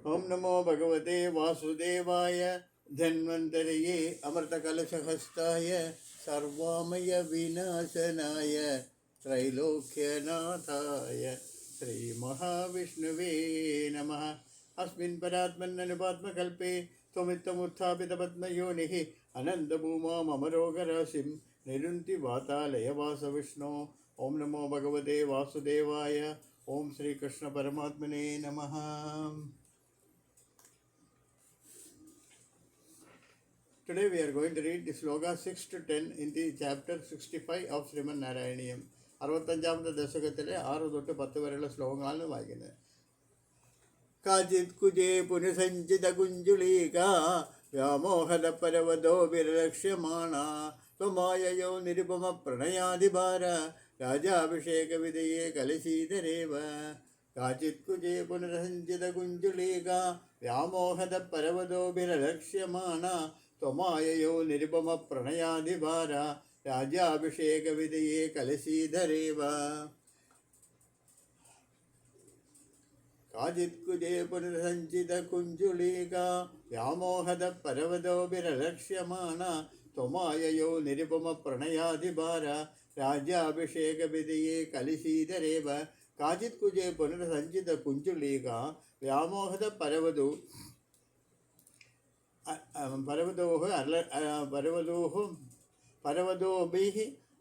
ओम नमो भगवते वासुदेवाय धन्वन्तरये अमृतकलशहस्ताय सर्वामय विनाशनाय त्रैलोक्यनाथाय श्रीमहाविष्णुवे नमः। अस्मिन् परात्मन्ननुपात्मकल्पे त्वमित्थमुत्थापितपद्मयोनिः अनन्तभूमामरोगराशिं निरुन्ति वातालयवासविष्णो। ओम नमो भगवते वासुदेवाय। ओम श्री कृष्ण परमात्मने नमः। Today we are going to read the sloka 6 to 10 in the chapter 65 of Sriman Narayaniyam. 65ാമത്തെ ദശകത്തിലെ 6 തൊട്ട് 10 വരെയുള്ള ശ്ലോകങ്ങളാണ് വായിക്കുന്നത്. കാചിത് കുജേ പുനഃസഞ്ചിത കുഞ്ജുളീക വ്യാമോഹത പരവതോ വിരലക്ഷ്യമാണ ത്വമായയോ നിരുപമ പ്രണയാധിഭാര രാജാഭിഷേക വിധയേ കലശീതരേവ. കാചിത് കുജേ പുനഃസഞ്ചിത കുഞ്ജുളീക വ്യാമോഹത പരവതോ വിരലക്ഷ്യമാണ ത്വമായയോ നിരുപമ പ്രണയാധിഭാര രാജാഭിഷേക വിധയേ കലശീധരേവ. കാചിത് കുജേ പുനഃസഞ്ചിത കുഞ്ജുളീക വ്യാമോഹത പരവതോ വിരലക്ഷ്യമാണ ത്വമായയോ നിരുപമ പ്രണയാധിഭാര രാജാഭിഷേക വിധയേ കലശീധരേവ. കാചിത് കുജേ പുനഃസഞ്ചിത കുഞ്ജുളീക വ്യാമോഹത പരവതോഭിः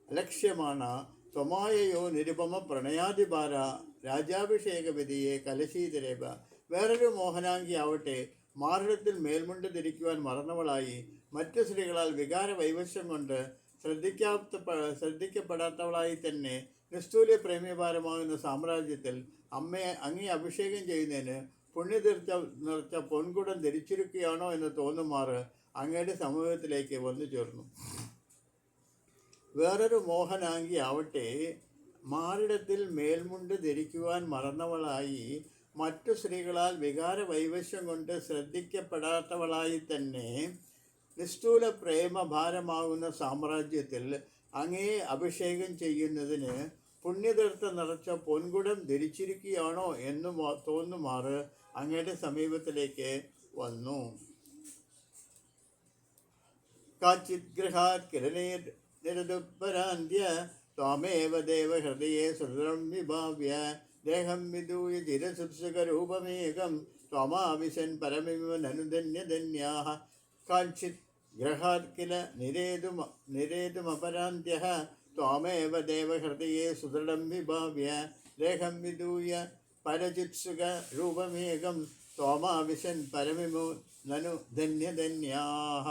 ലക്ഷ്യമാണ ത്വമായയോ നിരുപമ പ്രണയാധിഭാര രാജാഭിഷേക വിധിയെ കലശീതരേവ. വേറൊരു മോഹനാംഗി ആവട്ടെ മാറിടത്തിൽ മേൽമുണ്ട് ധരിക്കുവാൻ മറന്നവളായി മറ്റു സ്ത്രീകളാൽ വികാര വൈവശ്യം കൊണ്ട് ശ്രദ്ധിക്കപ്പെടാത്തവളായി തന്നെ നിസ്തൂല്യ പ്രേമഭാരമാകുന്ന സാമ്രാജ്യത്തിൽ അങ്ങേ അഭിഷേകം ചെയ്യുന്നതിന് പുണ്യതീർച്ച നിറച്ച പൊൻകുടം ധരിച്ചിരിക്കുകയാണോ എന്ന് തോന്നുമാറ് അങ്ങയുടെ സമൂഹത്തിലേക്ക് വന്നു ചേർന്നു. വേറൊരു മോഹനാംഗി ആവട്ടെ മാറിടത്തിൽ മേൽമുണ്ട് ധരിക്കുവാൻ മറന്നവളായി മറ്റു സ്ത്രീകളാൽ വികാര വൈവശ്യം കൊണ്ട് ശ്രദ്ധിക്കപ്പെടാത്തവളായി തന്നെ നിഷ്ഠൂല പ്രേമഭാരമാകുന്ന സാമ്രാജ്യത്തിൽ അങ്ങേ അഭിഷേകം ചെയ്യുന്നതിന് പുണ്യതീർത്ഥ നിറച്ച പൊൻകുടം ധരിച്ചിരിക്കുകയാണോ എന്ന് തോന്നുമാറ് അങ്ങയുടെ സമീപത്തിലേക്ക് വന്നു. കാചിത് ഗൃഹാത് കിരണേരദുപരാന്ത്യ ത്വാമേവ ദേവഹൃദയേ സുഹൃദം വിഭാവ്യ ദേഹം വിദൂയ ചിരസുത്സുകരൂപമേകം ത്വമാവിശൻ പരമിവ നനുധന്യധന്യാഃ. കാഞ്ചിത് ഗൃഹാത് കില നിരേതുമപരാന്ത്യഃ ത്വാമേവ ദേവഹൃദയേ സുദൃഢം വിഭാവ്യ ദേഹം വിദൂയ പരചിത്സുക രൂപമേകം ത്വമാവിശൻ പരമിമു നനു ധന്യധന്യാഃ.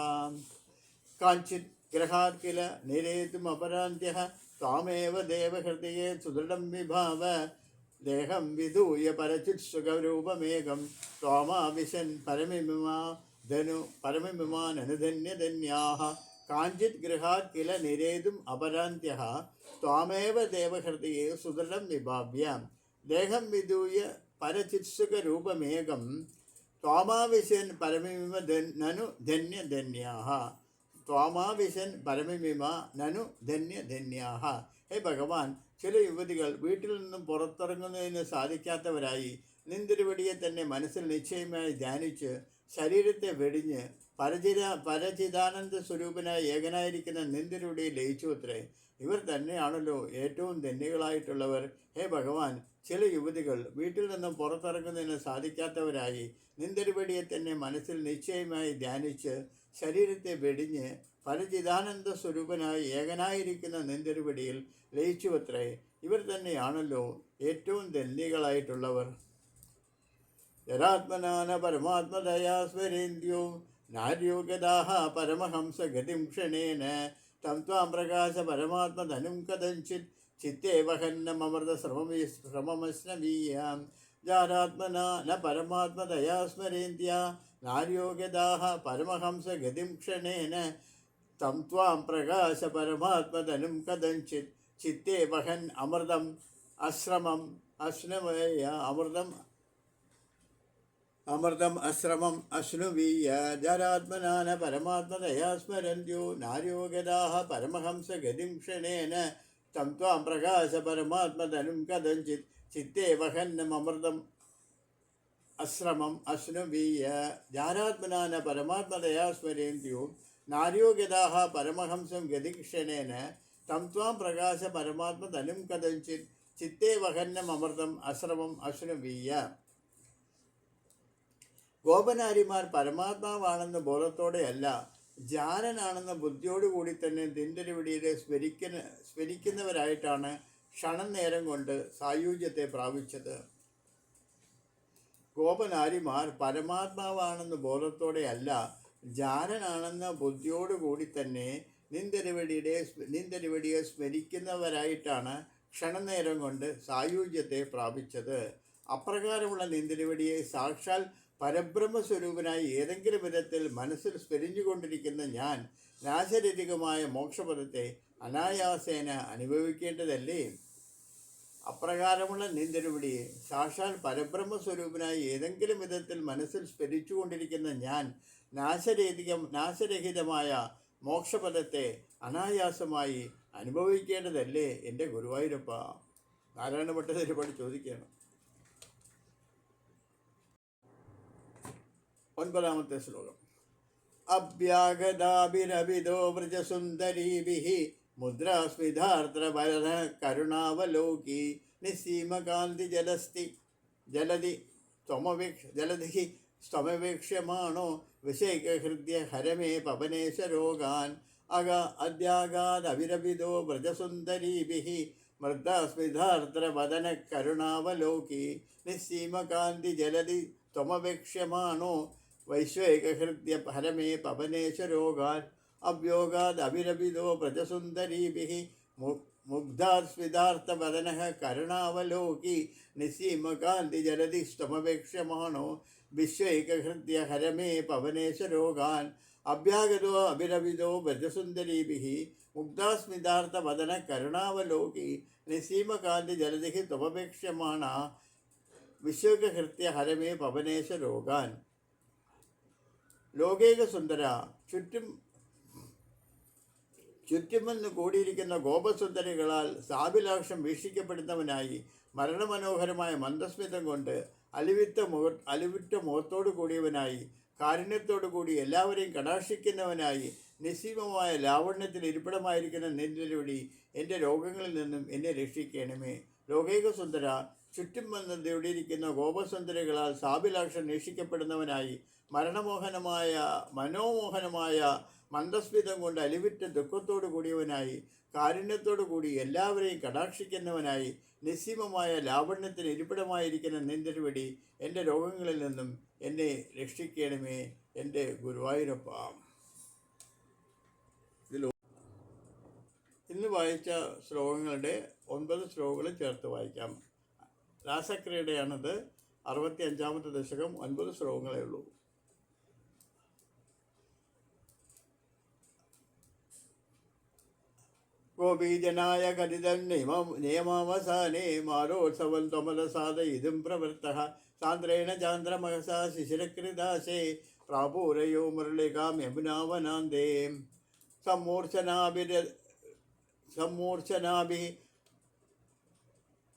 കാഞ്ചിത് ഗൃഹാത് കില നിരേതുമപരാന്ത്യഃ ത്വാമേവ ദേവഹൃദയേ സുദൃഢം വിഭാവ ദേഹം വിദൂയ പരചിത്സുക രൂപമേകം ത്വമാവിശൻ പരമിമാനനുധന്യധന്യാഃ. കാഞ്ചിത് ഗൃഹാത് കില നിരേതും അപരാന്ത്യഃ ത്വാമേവ ദേവഹൃദയേ സുദൃഢം വിഭാവ്യ ദേഹം വിദൂയ പരചിത്സുക രൂപമേകം ത്വാമാവിശൻ പരമിമ നനു ധന്യധന്യാഃ. ത്വാമാവിശൻ പരമിമ നനു ധന്യധന്യാഃ. ഹേ ഭഗവാൻ, ചില യുവതികൾ വീട്ടിൽ നിന്നും പുറത്തിറങ്ങുന്നതിന് സാധിക്കാത്തവരായി നിന്തിരുവടിയെ തന്നെ മനസ്സിൽ നിശ്ചയമായി ധ്യാനിച്ച് ശരീരത്തെ വെടിഞ്ഞ് പരചിതാനന്ദ സ്വരൂപനായി ഏകനായിരിക്കുന്ന നിന്തിരുവടിയിൽ ലയിച്ചു അത്രേ. ഇവർ തന്നെയാണല്ലോ ഏറ്റവും ധന്യകളായിട്ടുള്ളവർ. ഹേ ഭഗവാൻ, ചില യുവതികൾ വീട്ടിൽ നിന്നും പുറത്തിറങ്ങുന്നതിന് സാധിക്കാത്തവരായി നിന്തിരുവടിയെ തന്നെ മനസ്സിൽ നിശ്ചയമായി ധ്യാനിച്ച് ശരീരത്തെ വെടിഞ്ഞ് പരചിതാനന്ദ സ്വരൂപനായി ഏകനായിരിക്കുന്ന നിന്തിരുവടിയിൽ ലയിച്ചു അത്രേ. ഇവർ തന്നെയാണല്ലോ ഏറ്റവും ധന്യകളായിട്ടുള്ളവർ. യരാത്മനാന പരമാത്മദയാ സ്വരേന്ദ്യോ നാര്യോഗദാഹ പരമഹംസ ഗതിം ക്ഷണേന തം ത്വാം പ്രകാശ പരമാത്മധനും കഥഞ്ചിത് ചിത്തേ വഹന്നമൃത ശ്രമമശ്നവീയാം. ജാരാത്മന ന പരമാത്മദയാ സ്മരേന്ദ്യ നാര്യോഗദാഹ പരമഹംസ ഗതിം ക്ഷണേന തം ത്വാം പ്രകാശ പരമാത്മധനും കഥഞ്ചിത് ചിത്തേ വഹൻ അമൃതം അശ്രമം അശ്നവയ അമൃതം അശ്രമം അശ്നുവീയ. ജരാത്മനാന പരമാത്മദയാ സ്മരന്ത്യോ നാര്യോഗദാഹ പരമഹംസ ഗതിം ക്ഷണേന തം ത്വാം പ്രകാശ പരമാത്മധനും കഥഞ്ചിത് ചിത്തേ വഹന്നമൃതം അശ്രമം അശ്നുവീയ ജ്ഞാനാത്മനാന പരമാത്മതയാ സ്മരേന്ത്യോ നാര്യോഗ്യതാഹ പരമഹംസം ഗതിക്ഷണേന തം ത്വാം പ്രകാശ പരമാത്മതനും കഥഞ്ചിത് ചിത്തേ വഹന്നമൃതം അശ്രമം അശ്നുവീയ. ഗോപനാരിമാർ പരമാത്മാവാണെന്ന ബോധത്തോടെയല്ല, ജാനനാണെന്ന ബുദ്ധിയോടുകൂടി തന്നെ ദിനചര്യയുടെ സ്മരിക്കുന്നവരായിട്ടാണ് ക്ഷണം നേരം കൊണ്ട് സായുജ്യത്തെ പ്രാപിച്ചത്. ഗോപനാരിമാർ പരമാത്മാവാണെന്ന ബോധത്തോടെയല്ല, ജാനനാണെന്ന ബുദ്ധിയോടുകൂടി തന്നെ നിന്തിരുവടിയെ സ്മരിക്കുന്നവരായിട്ടാണ് ക്ഷണനേരം കൊണ്ട് സായുജ്യത്തെ പ്രാപിച്ചത്. അപ്രകാരമുള്ള നിന്തിരുവടിയെ സാക്ഷാൽ പരബ്രഹ്മസ്വരൂപനായി ഏതെങ്കിലും വിധത്തിൽ മനസ്സിൽ സ്മരിഞ്ഞുകൊണ്ടിരിക്കുന്ന ഞാൻ നാശരഹിതമായ മോക്ഷപദത്തെ അനായാസേന അനുഭവിക്കേണ്ടതല്ലേ? അപ്രകാരമുള്ള നിന്തിരുവടിയെ സാക്ഷാൽ പരബ്രഹ്മസ്വരൂപനായി ഏതെങ്കിലും വിധത്തിൽ മനസ്സിൽ സ്മരിച്ചുകൊണ്ടിരിക്കുന്ന ഞാൻ നാശരഹിതമായ മോക്ഷപദത്തെ അനായാസമായി അനുഭവിക്കേണ്ടതല്ലേ എൻ്റെ ഗുരുവായൂരപ്പ? നാരായണ ഭട്ടതിരിപ്പാട് ചോദിക്കുകയാണ്. 9ാമത്തെ ശ്ലോകം. അഭ്യാഗതാഭിരവിദോ വ്രജസുന്ദരീഭിഃ മുദ്രാസ്മിതാർദ്രഭരണ കരുണാവലോകി നിസ്സീമകാന്തി ജലധി സ്വമവേക്ഷ്യമാണോ വിഷയഹൃദ്യ ഹരമേ പവനേശരോഗാൻ അദ്യാഗാദവിരവിദോ വ്രജസുന്ദരീഭിഃ മൃദ്ധാസ്മിതാർദ്രവദന കരുണാവലോകി നിസ്സീമകാന്തി ജലധി ത്വമവേക്ഷ്യമാണോ വൈശ്വേകഹൃദ്യ ഹരമേ പവനേശരോഗാൻ അവ്യോഗാദവിരവിദോ വ്രജസുന്ദരീഭിഃ മുഗ്ധാസ്മിതാർത്ഥവദനഃ കരുണാവലോകി നിസ്സീമകാന്തി ജലധി സ്തമവേക്ഷ്യമാണോ വിശ്വൈകഹൃദ്യ ഹരമേ പവനേശരോഗാൻ അഭ്യാഗതോ അഭിരവിദോ വ്രജസുന്ദരീഭിഃ മുഗ്ധാസ്മിതാർത്ഥവദന കരുണാവലോകി നിസ്സീമകാന്തി ജലധി ത്വമവേക്ഷ്യമാണ വിശ്വൈകഹൃത്യ ഹരമേ പവനേശരോഗാൻ. ലോകൈകസുന്ദര, ചുറ്റുമെന്ന് കൂടിയിരിക്കുന്ന ഗോപസുന്ദരികളാൽ സാഭിലാഷം വീക്ഷിക്കപ്പെടുന്നവനായി മരണമനോഹരമായ മന്ദസ്മിതം കൊണ്ട് അലിവിറ്റ മുഖത്തോടു കൂടിയവനായി കാരുണ്യത്തോടു കൂടി എല്ലാവരെയും കടാക്ഷിക്കുന്നവനായി നിസ്സീമമായ ലാവണ്യത്തിൽ ഇരിപ്പിടമായിരിക്കുന്ന നിന്തിരുവടി എൻ്റെ രോഗങ്ങളിൽ നിന്നും എന്നെ രക്ഷിക്കണമേ. ലോകൈകസുന്ദര, ചുറ്റും വന്ന് കൂടിയിരിക്കുന്ന ഗോപസുന്ദരികളാൽ സാഭിലാഷം വീക്ഷിക്കപ്പെടുന്നവനായി മനോമോഹനമായ മന്ദസ്മിതം കൊണ്ട് അലിവിറ്റ ദുഃഖത്തോടു കൂടിയവനായി കാരുണ്യത്തോടു കൂടി എല്ലാവരെയും കടാക്ഷിക്കുന്നവനായി നിസ്സീമമായ ലാവണ്യത്തിന് ഇരിപ്പിടമായിരിക്കുന്ന നിന്തിരുവടി എൻ്റെ രോഗങ്ങളിൽ നിന്നും എന്നെ രക്ഷിക്കണമേ എൻ്റെ ഗുരുവായൂരപ്പ. ഇന്ന് വായിച്ച ശ്ലോകങ്ങളുടെ 9 ശ്ലോകങ്ങൾ ചേർത്ത് വായിക്കാം. രാസക്രിയയുടെയാണത്. 65ാമത്തെ ദശകം. 9 ശ്ലോകങ്ങളേ ഉള്ളൂ. ഗോപീജനായ കരിതം നിയമാവസാനേ മാരോത്സവം ത്വമലസാദയിതും പ്രവൃത്തഃ സാന്ദ്രേണ ചാന്ദ്രമഹസാ ശിശിരകൃദാശേ പ്രാപൂരയോ മുരളികാം യമുനാവനാന്തേ സമ്മൂർച്ഛനാഭിः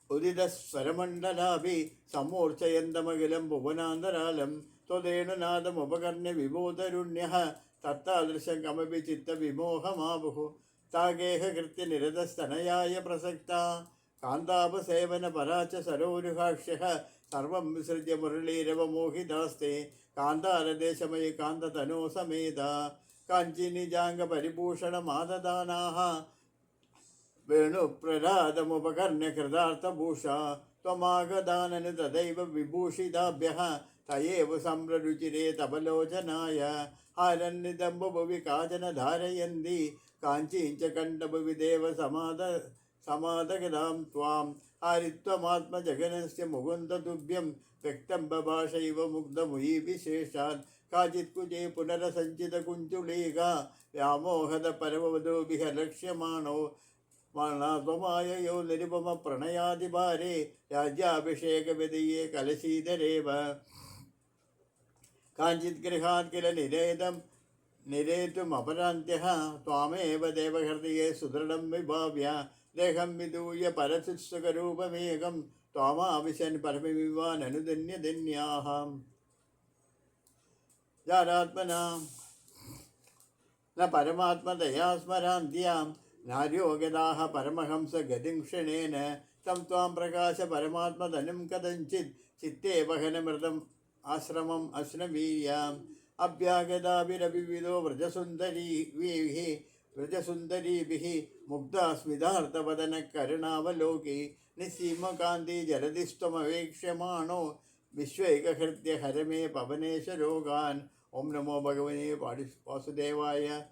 ഉദിതസ്വരമണ്ഡലാഭിः സമ്മൂർച്ഛയന്തമഖിലം ഭുവനാന്തരാലം ത്വദേണുനാദമുപകർണ്യ വിബോധരുണ്യഃ തത്താദൃശം കമപി ചിത്തവിമോഹമാപുഃ താഗേഹകൃത്യ നിരതസ്തനയായ പ്രസക്ത കാന്താപസേവന പരാച്ച സരോരുഹാക്ഷ്യഃ സർവം വിസൃജ്യ മുരളീരവമോഹിതാസ്തേ കാന്താരദേശമയി കാന്തതനോ സമേത കാഞ്ചിനിജാംഗ പരിഭൂഷണ മാദദാനാഃ വേണുപ്രരാധമുപകർണ്യ കൃതാർത്ഥഭൂഷ ത്വമാഗദാനനു തദൈവ വിഭൂഷിതാഭ്യഃ തയേവ സമ്രരുചിരേ തപലോചനായ ഹാരന്നിദംബുഭുവി കാചന ധാരയന്തി കാഞ്ചീഞ്ച കണ്ഠഭുവിദേവ സമാദഗതാം ത്വാം ഹാരിത്വമാത്മജഗനസ്യ മുകുന്ദതുഭ്യം വ്യക്തം ബഭാഷൈവ മുഗ്ധമുയീ വിശേഷാത് കാചിത് കുജേ പുനരസഞ്ചിത കുഞ്ചുളീക വ്യാമോഹത പരമവധൂഭിഃ ലക്ഷ്യമാണോ മാണാത്വമായയോ നിരുപമ പ്രണയാതിഭാരേ രാജ്യാഭിഷേകവിധിയെ കലശീതരേവ കാഞ്ചിത് ഗൃഹാത് കില നിരേതുമപരാന്ത്യഃ ത്വാമേവ ദേവഹൃദയെ സുദൃഢം വിഭാവ്യ ദേഹം വിദൂയ പരസുസുഖരൂപമേകം त्वामाविशन् परमविवाननुधन्यधन्याः जारात्मनां न परमात्मदया स्मरान्त्यां नार्योगदाः परमहंसगतिं क्षणेन तं त्वां प्रकाश परमात्मधनं कथञ्चित् चित्ते वहनमृतम् आश्रमम् अश्नवीर्याम् अभ्यागदाभिरभिविदो व्रजसुन्दरीभिः मुग्धा स्मितार्थवदनकरुणावलोकी निःसीमकान्ति जलधिस्त्वमवेक्ष्यमाणो विश्वैकहृत्य हर मे पवनेश रोगान्. ओम नमो भगवते वासुदेवाय.